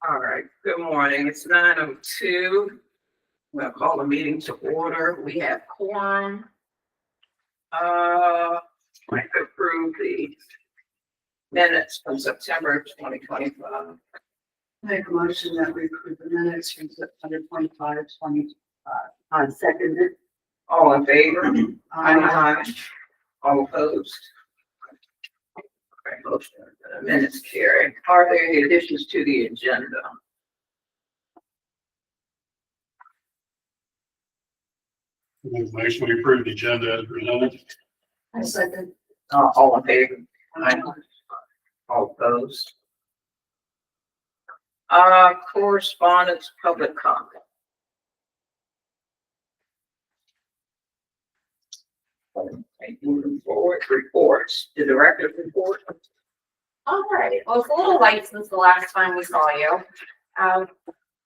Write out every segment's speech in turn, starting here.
All right, good morning. It's 9:02. We'll call the meeting to order. We have quorum. We approve the minutes from September 2025. Make a motion that we approve the minutes from September 25, 2025. I second it. All in favor? Aye. All opposed? Okay, motion, minutes carried. Are there any additions to the agenda? Motion we approve the agenda as presented. I second. All in favor? Aye. All opposed? Correspondence, public comment. Okay, moving forward, reports. The director's report. All right, well, it's a little light since the last time we saw you.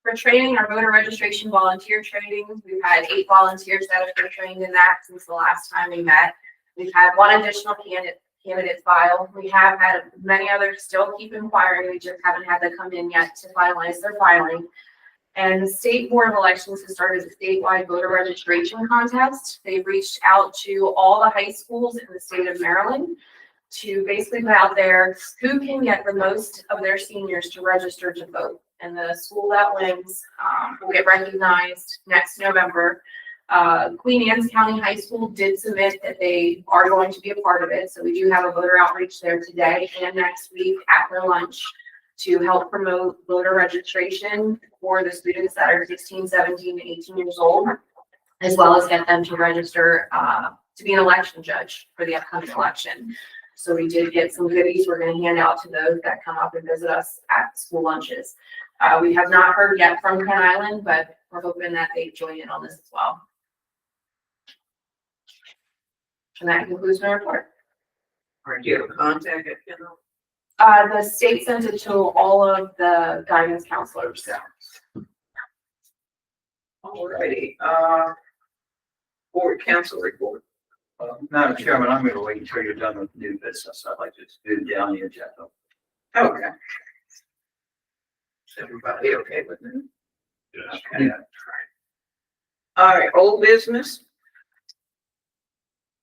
For training, our voter registration volunteer training, we've had 8 volunteers that have been trained in that since the last time we met. We've had 1 additional candidate file. We have had many others still keep inquiring. We just haven't had them come in yet to finalize their filing. And the State Board of Elections has started a statewide voter registration contest. They've reached out to all the high schools in the state of Maryland to basically put out there who can get the most of their seniors to register to vote. And the school that wins will get recognized next November. Queen Anne's County High School did submit that they are going to be a part of it. So we do have a voter outreach there today and next week at their lunch to help promote voter registration for the students that are 16, 17, and 18 years old, as well as get them to register to be an election judge for the upcoming election. So we did get some goodies we're going to hand out to those that come up and visit us at school lunches. We have not heard yet from Kern Island, but we're hoping that they join in on this as well. And that concludes my report. Or do you have a contact at general? The state sent it to all of the guidance counselors. Alrighty, board council report. Madam Chairman, I'm going to wait until you're done with new business. I'd like to move down the agenda. Okay. Is everybody okay with that? Yes. Okay. All right, old business.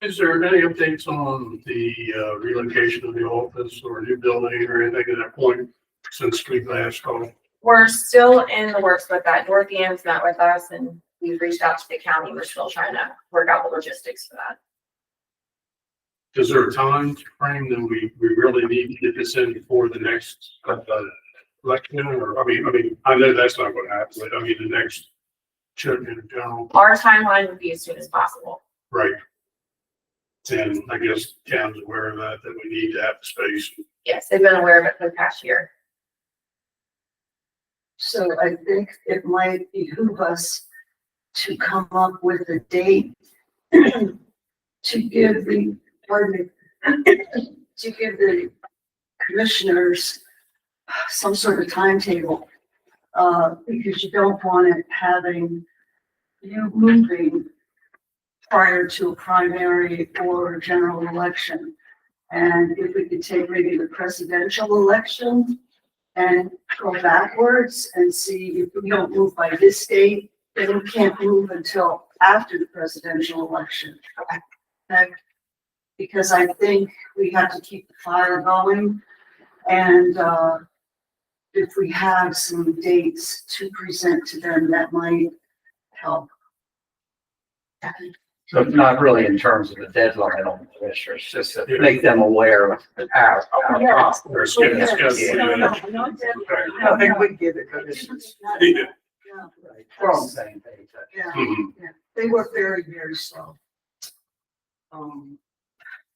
Is there any updates on the relocation of the office or new building or anything at that point since we last talked? We're still in the works with that. Dorothy Ann's met with us and we've reached out to the county. We're still trying to work out the logistics for that. Is there a time frame that we really need to get this in before the next election? Or I know that's not going to happen, but I mean the next check in general. Our timeline would be as soon as possible. Right. And I guess town's aware of that we need to have the space. Yes, they've been aware of it for the past year. So I think it might behoove us to come up with a date to give the commissioners some sort of timetable, because you don't want it having you moving prior to a primary or general election. And if we could take maybe the presidential election and go backwards and see if we don't move by this date, then we can't move until after the presidential election. Okay? Because I think we have to keep the fire going, and if we have some dates to present to them, that might help. So it's not really in terms of a deadline on the commissioners, just to make them aware of our Or schedule. I think we give the commissioners. Yeah. We're on the same page. Yeah, Mhm. yeah, they were very, very slow.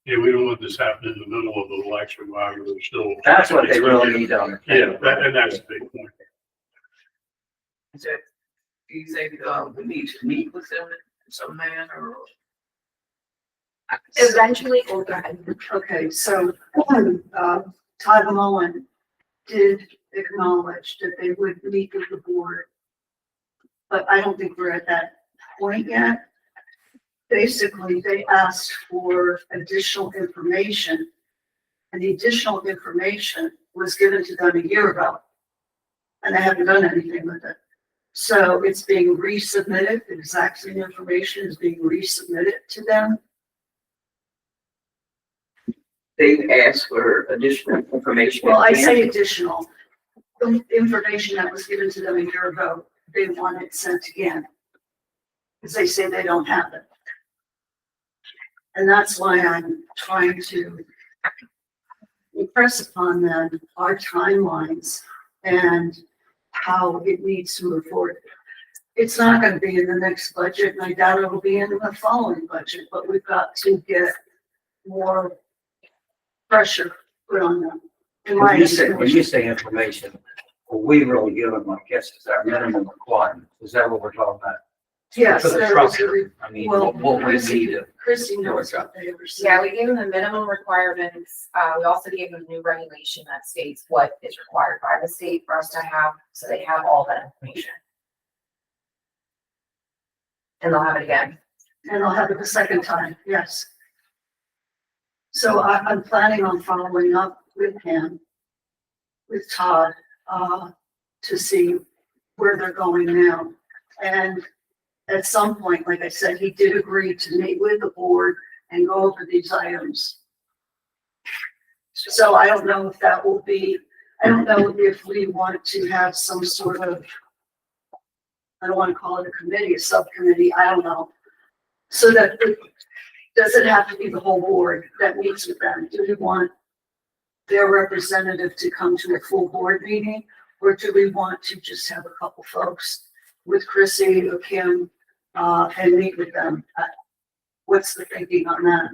Yeah, we don't want this happening in the middle of the election while we're still. That's what they really need to understand. Yeah, and that's a big point. Is that, do you think we need to meet with them in some manner? Or? Eventually, we'll go ahead. Okay, so, Todd Mullen did acknowledge that they would meet with the board, but I don't think we're at that point yet. Basically, they asked for additional information, and the additional information was given to them a year ago. and they haven't done anything with it. So it's being resubmitted, the exact same information is being resubmitted to them. They've asked for additional information. Well, I say additional, the information that was given to them a year ago, they want it sent again. Because they say they don't have it. And that's why I'm trying to impress upon them our timelines and how it needs to move forward. It's not gonna be in the next budget, and I doubt it'll be in the following budget, but we've got to get more pressure put on them. In my When you estimation. say information, well, we really give them, I guess, is our minimum requirement. Is that what we're talking about? Yes, For the there truck. is a re- I mean, well, what we need to. Chrissy knows what they ever said. Yeah, we gave them the minimum requirements. We also gave them a new regulation that states what is required by the state for us to have, so they have all that information. And they'll have it again. And I'll have it the second time, yes. So I'm planning on following up with him, with Todd, to see where they're going now. And at some point, like I said, he did agree to meet with the board and go over these items. So I don't know if that will be, I don't know if we want to have some sort of, I don't want to call it a committee, a subcommittee, I don't know. So that, does it have to be the whole board that meets with them? Do we want their representative to come to a full board meeting? Or do we want to just have a couple folks with Chrissy or Kim, and meet with them? What's the thinking on that?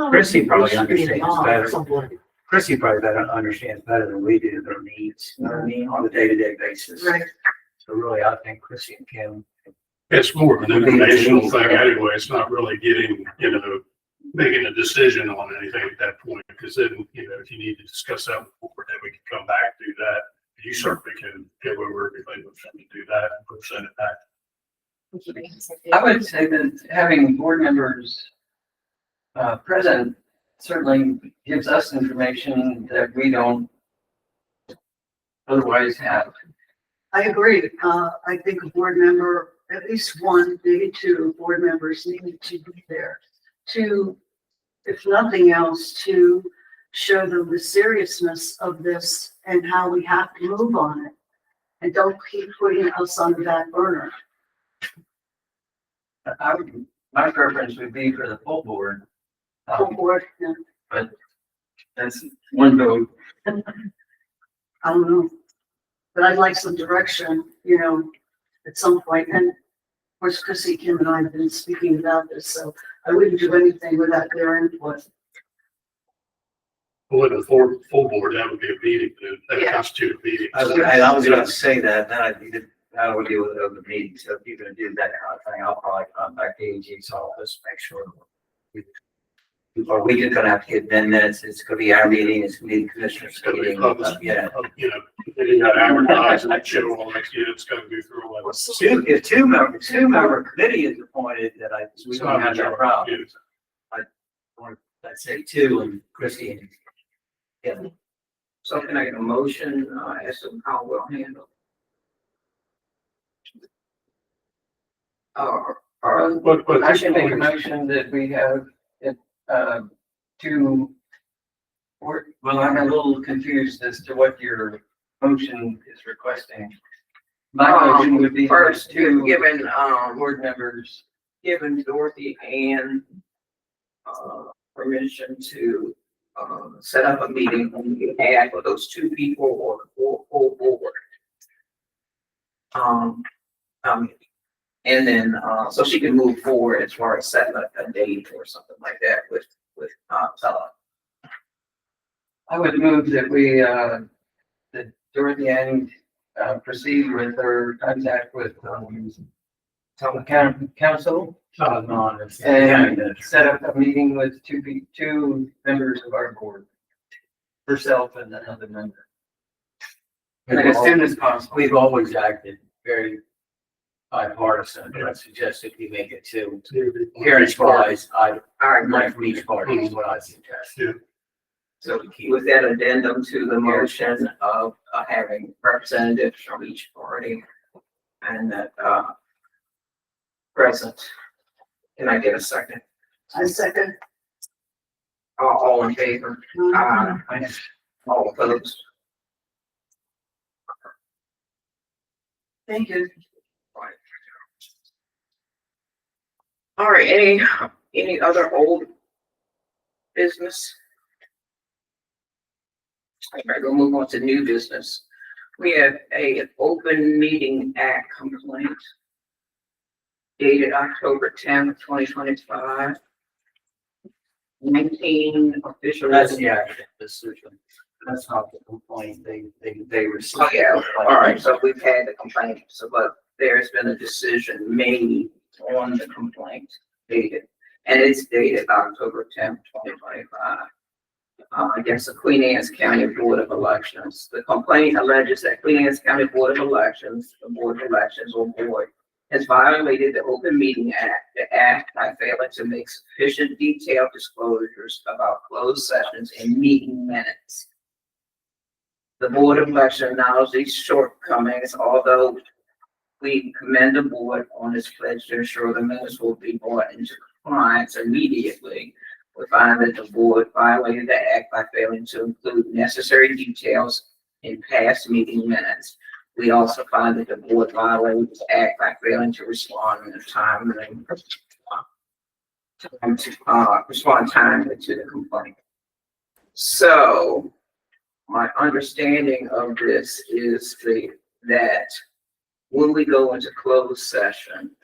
Chrissy probably understands better. Chrissy probably understands better than we do their needs, you know what I mean, on a day-to-day basis. Right. So really, I think Chrissy and Kim. It's more of an informational thing anyway. It's not really getting, making a decision on anything at that point. Because then, if you need to discuss that with the board, then we can come back and do that. You certainly can go over everything with them to do that and present it back. I would say that having board members present certainly gives us information that we don't otherwise have. I agree. I think a board member, at least one, maybe two board members need to be there to, if nothing else, to show them the seriousness of this and how we have to move on it. And don't keep putting us on the back burner. My preference would be for the full board. Full board, yeah, But that's one vote. I don't know. But I'd like some direction, at some point. And of course, Chrissy, Kim and I have been speaking about this, so I wouldn't do anything without their input. Well, with the full board, that would be a meeting, that Yeah. constitute a meeting. I was going to say that, then I would deal with it over the meeting. So if you're going to do that kind of thing, I'll probably contact the AG's office, make sure. Or we just gonna have to get 10 minutes. It's gonna be our meeting. It's gonna be the commissioners meeting. Yeah. Then you got advertised and show all next year, it's gonna go through all that. If two member committee is appointed, then we don't have that problem. I'd say two and Christie and. Yeah. So can I get a motion, as to how we'll handle? But I should make a motion that we have it, well, I'm a little confused as to what your motion is requesting. My motion would be First, to given, board members. given Dorothy and, permission to, set up a meeting on behalf of those two people or the full board. And then, so she can move forward as far as setting up a date or something like that with Todd. I would move that we, that Dorothy Ann, proceed with her contact with, council. And set up a meeting with two members of our board. Herself and another member. And as soon as possible. We've always acted very bipartisan, but I suggest if you make it two hearings wise, I'd All right, like from each party is what I suggest. Yeah. So with that addendum to the motion of having representatives from each party and that, present. Can I get a second? I second. All in favor? All opposed? Thank you. All right, any other old business? All right, we'll move on to new business. We have a Open Meeting Act complaint dated October 10th, 2025. 19 official. That's the actual decision. That's not the complaint. They received. Oh, yeah, all right, so we've had the complaint, so, but there's been a decision made on the complaint dated, and it's dated October 10th, 2025. Against the Queen Anne's County Board of Elections. The complaint alleges that Queen Anne's County Board of Elections, the Board of Elections or board, has violated the Open Meeting Act, the act by failing to make sufficient detailed disclosures about closed sessions and meeting minutes. The Board of Election acknowledges these shortcomings, although we commend the board on its pledge to ensure the minutes will be brought into compliance immediately. We find that the board violated the act by failing to include necessary details in past meeting minutes. We also find that the board violated the act by failing to respond in a timely, respond timely to the complaint. So my understanding of this is that when we go into closed session,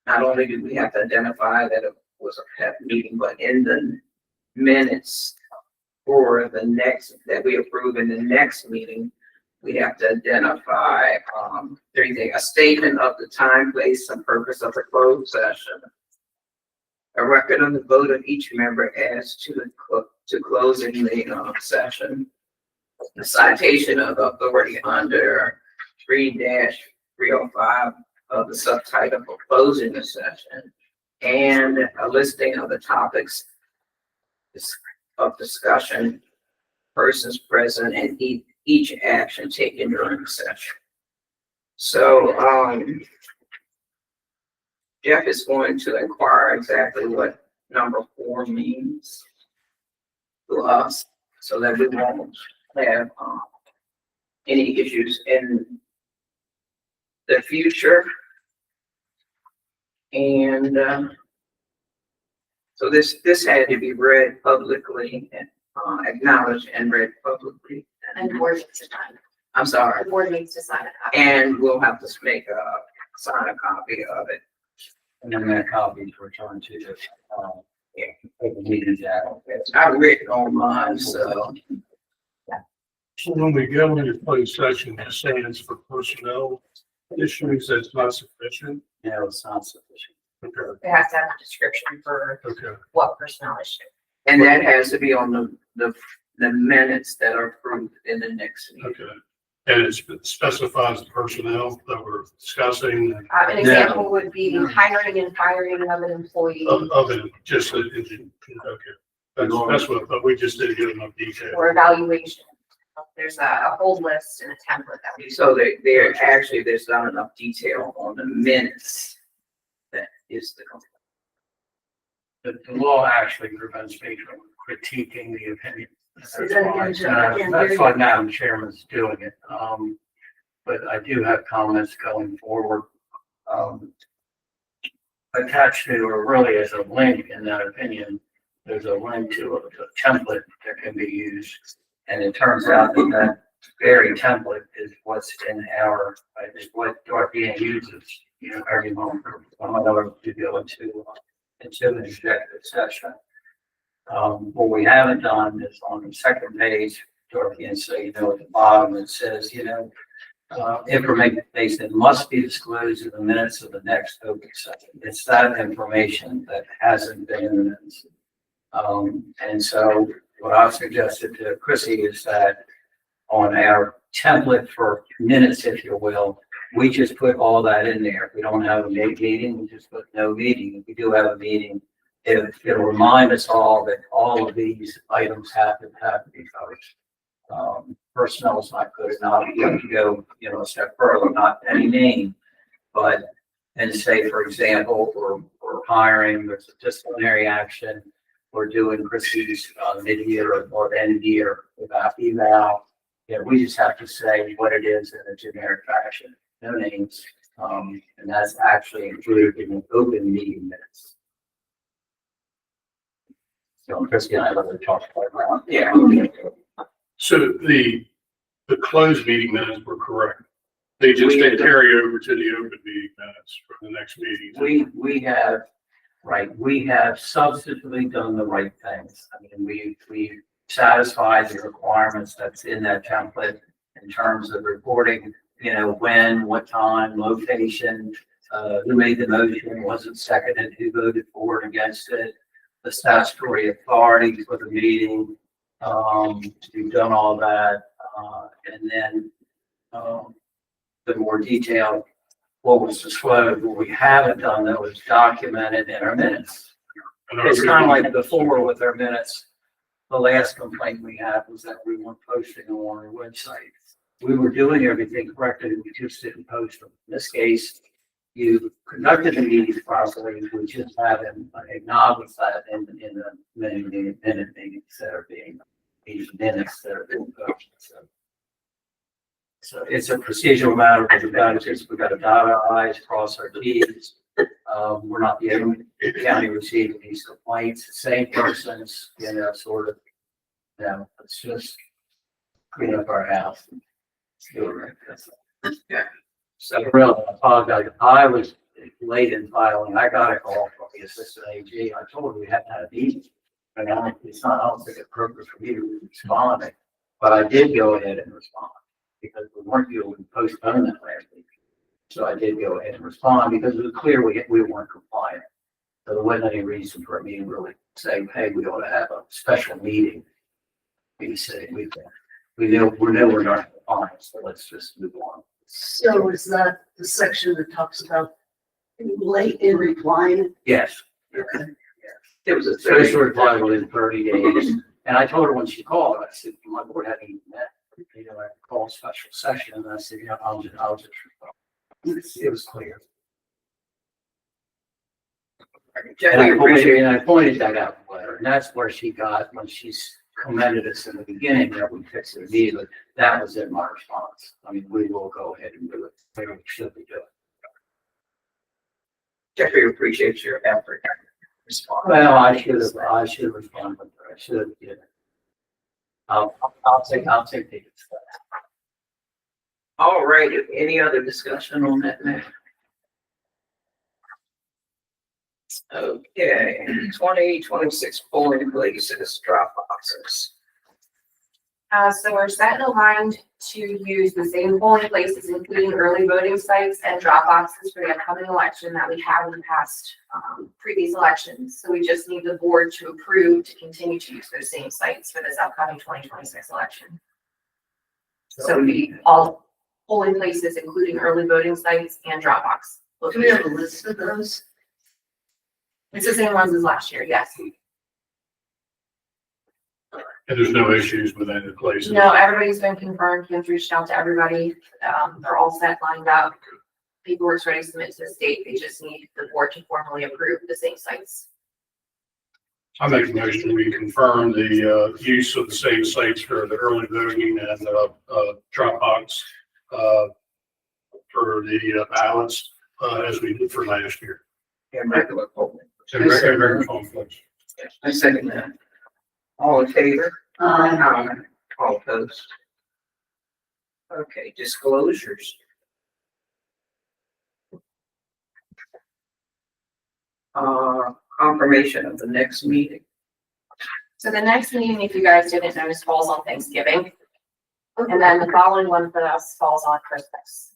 not only do we have to identify that it was a PEP meeting, but in the minutes for the next, that we approve in the next meeting, we have to identify, a statement of the time, place, and purpose of the closed session, a record of the vote of each member as to closing the session, a citation of authority under 3-305 of the subtitle for closing the session, and a listing of the topics of discussion, persons present, and each action taken during the session. So, Jeff is going to inquire exactly what number 4 means to us, so that we won't have any issues in the future. And so this had to be read publicly and acknowledged and read publicly. And the board needs to sign. I'm sorry. The board needs to sign it. And we'll have to sign a copy of it. And then that copy is returned to the meeting. I've written on mine, so. So when we go into closed session, it stands for personnel issues, that's not sufficient. No, it's not sufficient. Okay, It has to have a description for okay. what personnel issue. And that has to be on the minutes that are approved in the next meeting. Okay. And it specifies the personnel that we're discussing An example would be hiring and firing of an employee of it, just, okay. That's what, but we just didn't get enough detail. or evaluation. There's a whole list and a template that we. So there's not enough detail on the minutes. That is the complaint. The law actually prevents me from critiquing the opinion. Say that again, Jeff. I can't hear That's you. why Madam Chairman's doing it. But I do have comments going forward. Attached to, or really as a link in that opinion, there's a link to a template that can be used. And it turns out that that very template is what's in is what Dorothea uses, every month whenever we go into an executive session. What we haven't done is on the second page, Dorothea say, at the bottom, it says, information must be disclosed in the minutes of the next open session. It's that information that hasn't been in the minutes. And so what I've suggested to Chrissy is that on our template for minutes, if you will, we just put all that in there. If we don't have a meeting, we just put no meeting. If we do have a meeting, it'll remind us all that all of these items have to be covered. Personnel is not good enough. You have to go, a step further, not any name, but and say, for example, we're hiring, there's a disciplinary action, we're doing Chrissy's mid-year or end year without eval. We just have to say what it is in a generic fashion, no names, and that's actually included in the open meeting minutes. So Chrissy and I love to talk about around. Yeah. So the closed meeting minutes were correct. They just didn't carry over to the open meeting minutes for the next meeting. We have substantively done the right things. I mean, we satisfied the requirements that's in that template in terms of reporting, when, what time, location, who made the motion, was it seconded, who voted for and against it, the statutory authority for the meeting. We've done all that. And then, the more detailed, what was disclosed, what we haven't done that was documented in our minutes. It's kind of like before with our minutes. The last complaint we had was that we weren't posting them on our website. We were doing everything correctly, we just didn't post them. In this case, you conducted the meetings properly, we just haven't acknowledged that in the minute meetings that are being, these minutes that are being posted. So it's a procedural matter, but we've got to dot our I's, cross our T's. We're not the only county receiving these complaints, the same persons, sort of, it's just clean up our house. Yeah. So really, I apologize. I was late in filing. I got a call from the assistant AG. I told her we hadn't had a meeting. And it's not, I don't think it's appropriate for me to respond, but I did go ahead and respond because we weren't able to postpone that last week. So I did go ahead and respond because it was clear we weren't compliant. So there wasn't any reason for me to really say, hey, we ought to have a special meeting. We said we know we're not compliant, so let's just move on. So is that the section that talks about late in replying? Yes. Okay. It was a Supposed to reply within 30 days. And I told her when she called, I said, my board hadn't even met. I called a special session and I said, I'll just respond. It was clear. And I pointed that out in the letter, and that's where she got, when she's commended us in the beginning, that we fixed it immediately. That was in my response. I mean, we will go ahead and do it. We should be doing it. Jeffrey appreciates your effort. Well, I should respond, but I should, I'll take the. All right, any other discussion on that matter? Okay, 2026 polling places, drop boxes. So we're set in a line to use the same polling places, including early voting sites and drop boxes for the upcoming election that we have in the past, previous elections. So we just need the board to approve to continue to use those same sites for this upcoming 2026 election. So we all polling places, including early voting sites and drop box Do we have a locations. list of those? It's the same ones as last year, yes. And there's no issues with any of the places. No, everybody's been confirmed. Kim's reached out to everybody. They're all set, lined up. Paperwork's ready to submit to the state. They just need the board to formally approve the same sites. I make a motion, we confirm the use of the same sites for the early voting and drop box for the ballots as we did for last year. And regular polling. And regular conflicts. I second that. All in favor? Aye. All opposed? Okay, disclosures. Confirmation of the next meeting. So the next meeting, if you guys didn't notice, falls on Thanksgiving. And then the following one for us falls on Christmas.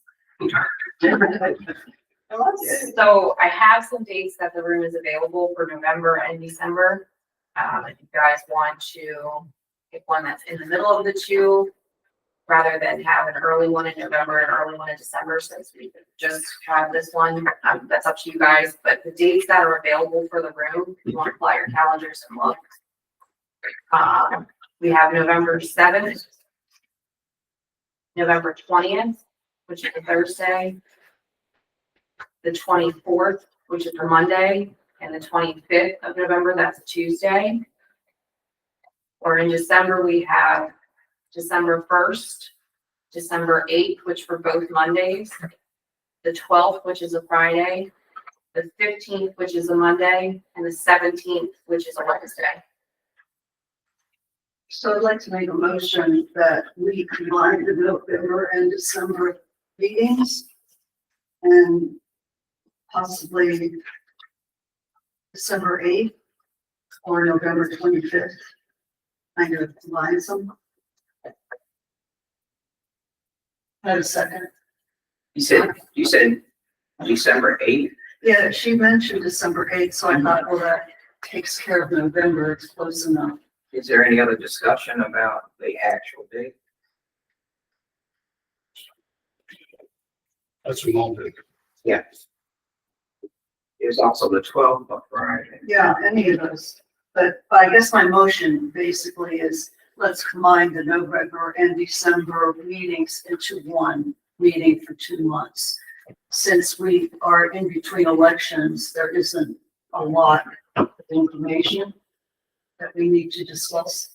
So I have some dates that the room is available for November and December. If you guys want to pick one that's in the middle of the two, rather than have an early one in November and early one in December, since we could just have this one. That's up to you guys, but the dates that are available for the room, if you want to pull out your calendars and look. We have November 7th, November 20th, which is a Thursday, the 24th, which is a Monday, and the 25th of November, that's a Tuesday. Or in December, we have December 1st, December 8th, which for both Mondays, the 12th, which is a Friday, the 15th, which is a Monday, and the 17th, which is a Wednesday. So I'd like to make a motion that we combine the November and December meetings and possibly December 8th or November 25th. Kind of combine them. Have a second. You said December 8th? Yeah, she mentioned December 8th, so I thought, well, that takes care of November. It's close enough. Is there any other discussion about the actual date? That's a moment. Yes. There's also the 12th of Friday. Yeah, any of those. But I guess my motion basically is let's combine the November and December meetings into one meeting for 2 months. Since we are in between elections, there isn't a lot of information that we need to discuss.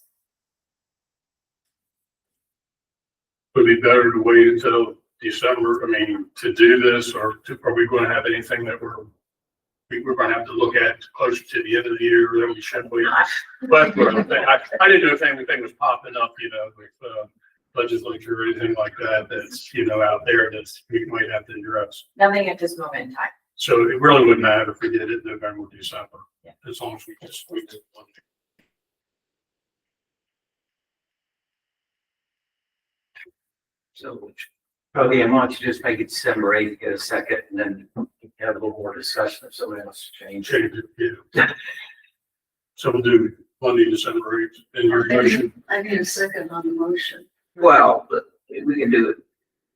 Would it be better to wait until December, I mean, to do this, or are we going to have anything that we're going to have to look at closer to the end of the year that we should wait? But I didn't know if anything was popping up, you know, with legislature or anything like that, that's, you know, out there that's we might have to address. Nothing at this moment in time. So it really wouldn't matter if we did it in November, or December, Yeah. as long as we just wait. So Oh, yeah, why don't you just make it December 8th, get a second, and then have a little more discussion if somebody else change. Change it, yeah. So we'll do Monday, December 8th, in your motion. I need a second on the motion. well, but we can do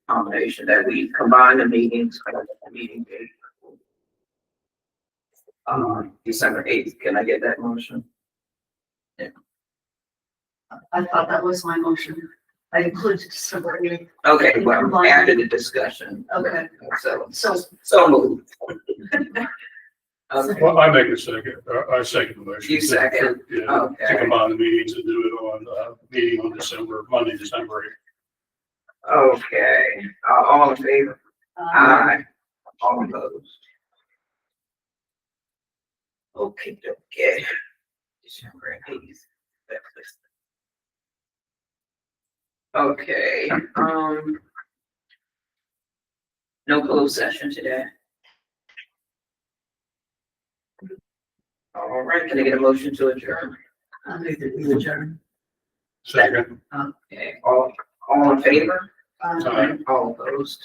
a combination that we combine the meetings, the meeting date. December 8th. Can I get that motion? I thought that was my motion. I included December 8th. Okay, well, after the discussion. Okay. So moved. Okay. Well, I make a second, I second the motion. You second? Yeah, Okay. to combine the meetings and do it on, meeting on Monday, December 8th. Okay, all in favor? Aye. All opposed? Okay, December 8th. Okay, no closed session today. All right, can I get a motion to adjourn? I think that we adjourn. Second. Okay, all in favor? Aye. All opposed?